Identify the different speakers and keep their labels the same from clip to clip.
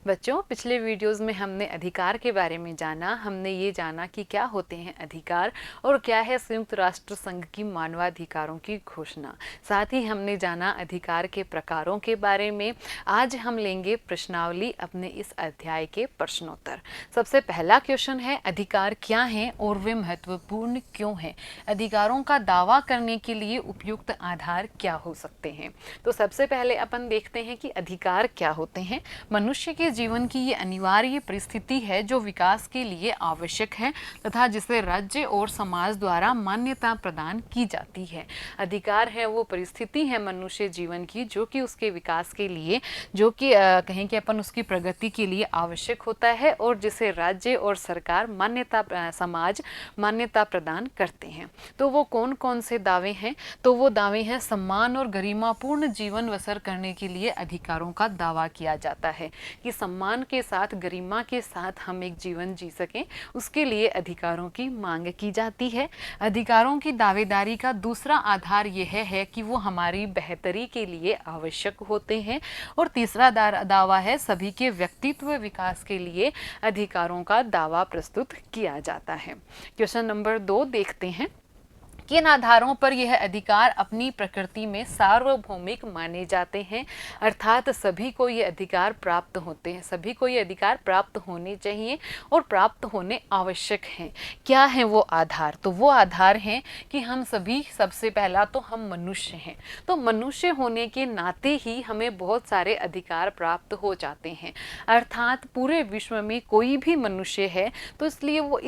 Speaker 1: बच्चों, पिछले वीडियोस में हमने अधिकार के बारे में जाना। हमने ये जाना कि क्या होते हैं अधिकार और क्या है संयुक्त राष्ट्र संघ की मानवाधिकारों की घोषणा। साथ ही हमने जाना अधिकार के प्रकारों के बारे में। आज हम लेंगे प्रश्नावली अपने इस अध्याय के प्रश्नोत्तर। सबसे पहला क्वेश्चन है, अधिकार क्या हैं और वे महत्वपूर्ण क्यों हैं? अधिकारों का दावा करने के लिए उपयुक्त आधार क्या हो सकते हैं? तो सबसे पहले अपन देखते हैं कि अधिकार क्या होते हैं। मनुष्य के जीवन की ये अनिवार्य परिस्थिति है जो विकास के लिए आवश्यक है तथा जिसे राज्य और समाज द्वारा मान्यता प्रदान की जाती है। अधिकार है वो परिस्थिति है मनुष्य जीवन की जो कि उसके विकास के लिए, जो कि कहें कि अपन उसकी प्रगति के लिए आवश्यक होता है और जिसे राज्य और सरकार समाज मान्यता प्रदान करते हैं। तो वो कौन कौन से दावे हैं? तो वो दावे हैं, सम्मान और गरिमापूर्ण जीवन बसर करने के लिए अधिकारों का दावा किया जाता है कि सम्मान के साथ, गरिमा के साथ हम एक जीवन जी सकें, उसके लिए अधिकारों की मांग की जाती है। अधिकारों की दावेदारी का दूसरा आधार यह है कि वो हमारी बेहतरी के लिए आवश्यक होते हैं। और तीसरा दावा है, सभी के व्यक्तित्व विकास के लिए अधिकारों का दावा प्रस्तुत किया जाता है। क्वेश्चन नंबर 2 देखते हैं। किन आधारों पर यह अधिकार अपनी प्रकृति में सार्वभौमिक माने जाते हैं? अर्थात सभी को ये अधिकार प्राप्त होते हैं, सभी को ये अधिकार प्राप्त होने चाहिए और प्राप्त होने आवश्यक हैं। क्या है वो आधार? तो वो आधार हैं कि हम सभी, सबसे पहला तो हम मनुष्य हैं, तो मनुष्य होने के नाते ही हमें बहुत सारे अधिकार प्राप्त हो जाते हैं। अर्थात पूरे विश्व में कोई भी मनुष्य है तो इसलिए वो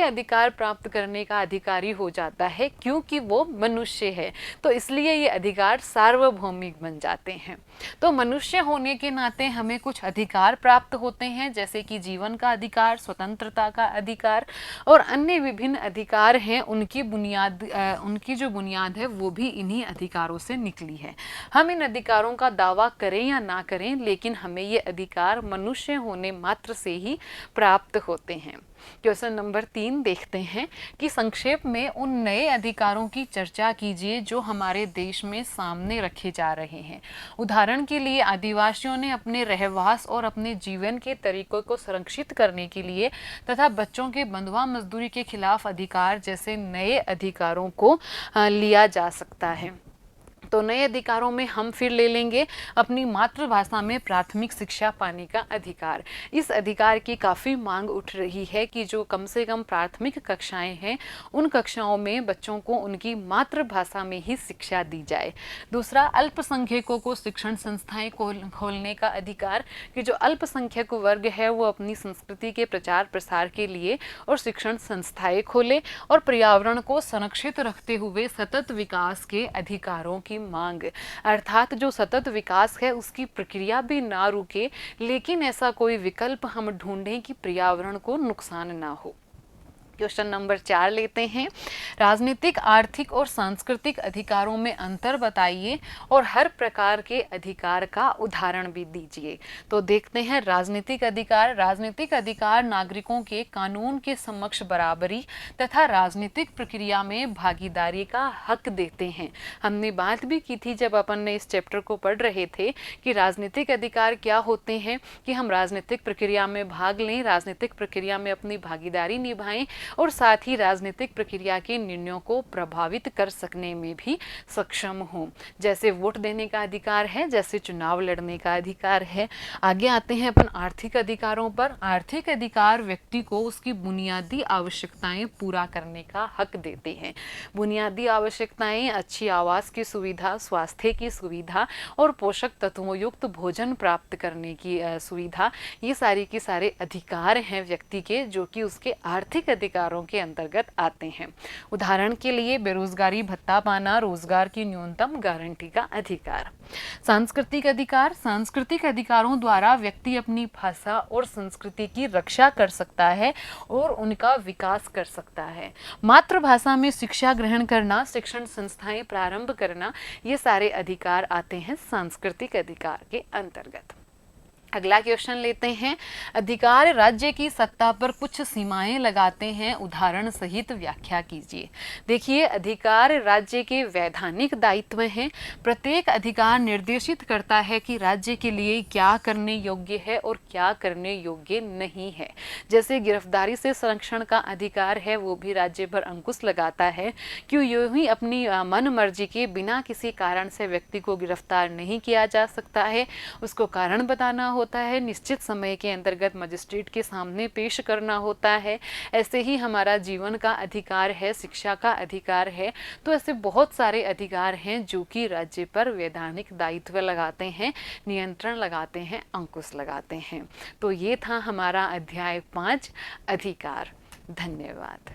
Speaker 1: अधिकार प्राप्त करने का अधिकारी हो जाता है क्योंकि वो मनुष्य है, तो इसलिए ये अधिकार सार्वभौमिक बन जाते हैं। तो मनुष्य होने के नाते हमें कुछ अधिकार प्राप्त होते हैं, जैसे कि जीवन का अधिकार, स्वतंत्रता का अधिकार और अन्य विभिन्न अधिकार हैं। उनकी जो बुनियाद है वो भी इन्हीं अधिकारों से निकली है। हम इन अधिकारों का दावा करें या ना करें, लेकिन हमें ये अधिकार मनुष्य होने मात्र से ही प्राप्त होते हैं। क्वेश्चन नंबर 3 देखते हैं कि संक्षेप में उन नए अधिकारों की चर्चा कीजिए जो हमारे देश में सामने रखे जा रहे हैं। उदाहरण के लिए, आदिवासियों ने अपने रहवास और अपने जीवन के तरीकों को संरक्षित करने के लिए तथा बच्चों के बंधुआ मजदूरी के खिलाफ अधिकार जैसे नए अधिकारों को लिया जा सकता है। तो नए अधिकारों में हम फिर ले लेंगे अपनी मातृभाषा में प्राथमिक शिक्षा पाने का अधिकार। इस अधिकार की काफ़ी मांग उठ रही है कि जो कम से कम प्राथमिक कक्षाएं हैं उन कक्षाओं में बच्चों को उनकी मातृभाषा में ही शिक्षा दी जाए। दूसरा, अल्पसंख्यकों को शिक्षण संस्थाएं खोलने का अधिकार कि जो अल्पसंख्यक वर्ग है वो अपनी संस्कृति के प्रचार प्रसार के लिए और शिक्षण संस्थाएं खोले और पर्यावरण को संरक्षित रखते हुए सतत विकास के अधिकारों की मांग। अर्थात जो सतत विकास है उसकी प्रक्रिया भी ना रुके, लेकिन ऐसा कोई विकल्प हम ढूंढें कि पर्यावरण को नुकसान ना हो। क्वेश्चन नंबर 4 लेते हैं। राजनीतिक, आर्थिक और सांस्कृतिक अधिकारों में अंतर बताइए और हर प्रकार के अधिकार का उदाहरण भी दीजिए। तो देखते हैं राजनीतिक अधिकार। राजनीतिक अधिकार नागरिकों के कानून के समक्ष बराबरी तथा राजनीतिक प्रक्रिया में भागीदारी का हक देते हैं। हमने बात भी की थी जब अपन ने इस चैप्टर को पढ़ रहे थे कि राजनीतिक अधिकार क्या होते हैं, कि हम राजनीतिक प्रक्रिया में भाग लें, राजनीतिक प्रक्रिया में अपनी भागीदारी निभाएं और साथ ही राजनीतिक प्रक्रिया के निर्णयों को प्रभावित कर सकने में भी सक्षम हो। जैसे वोट देने का अधिकार है, जैसे चुनाव लड़ने का अधिकार है। आगे आते हैं अपन आर्थिक अधिकारों पर। आर्थिक अधिकार व्यक्ति को उसकी बुनियादी आवश्यकताएं पूरा करने का हक देते हैं। बुनियादी आवश्यकताएं अच्छी आवास की सुविधा, स्वास्थ्य की सुविधा और पोषक तत्वों युक्त भोजन प्राप्त करने की सुविधा, ये सारी की सारे अधिकार हैं व्यक्ति के जो कि उसके आर्थिक अधिकारों के अंतर्गत आते हैं। उदाहरण के लिए, बेरोजगारी भत्ता पाना, रोजगार की न्यूनतम गारंटी का अधिकार। सांस्कृतिक अधिकार। सांस्कृतिक अधिकारों द्वारा व्यक्ति अपनी भाषा और संस्कृति की रक्षा कर सकता है और उनका विकास कर सकता है। मातृभाषा में शिक्षा ग्रहण करना, शिक्षण संस्थाएं प्रारंभ करना, ये सारे अधिकार आते हैं सांस्कृतिक अधिकार के अंतर्गत। अगला क्वेश्चन लेते हैं। अधिकार राज्य की सत्ता पर कुछ सीमाएं लगाते हैं, उदाहरण सहित व्याख्या कीजिए। देखिए, अधिकार राज्य के वैधानिक दायित्व हैं। प्रत्येक अधिकार निर्देशित करता है कि राज्य के लिए क्या करने योग्य है और क्या करने योग्य नहीं है। जैसे गिरफ्तारी से संरक्षण का अधिकार है, वो भी राज्य पर अंकुश लगाता है। क्यों यूं ही अपनी मन मर्जी के बिना किसी कारण से व्यक्ति को गिरफ्तार नहीं किया जा सकता है, उसको कारण बताना होता है, निश्चित समय के अंतर्गत मजिस्ट्रेट के सामने पेश करना होता है। ऐसे ही हमारा जीवन का अधिकार है, शिक्षा का अधिकार है। तो ऐसे बहुत सारे अधिकार हैं जो कि राज्य पर वैधानिक दायित्व लगाते हैं, नियंत्रण लगाते हैं, अंकुश लगाते हैं। तो ये था हमारा अध्याय 5 अधिकार। धन्यवाद।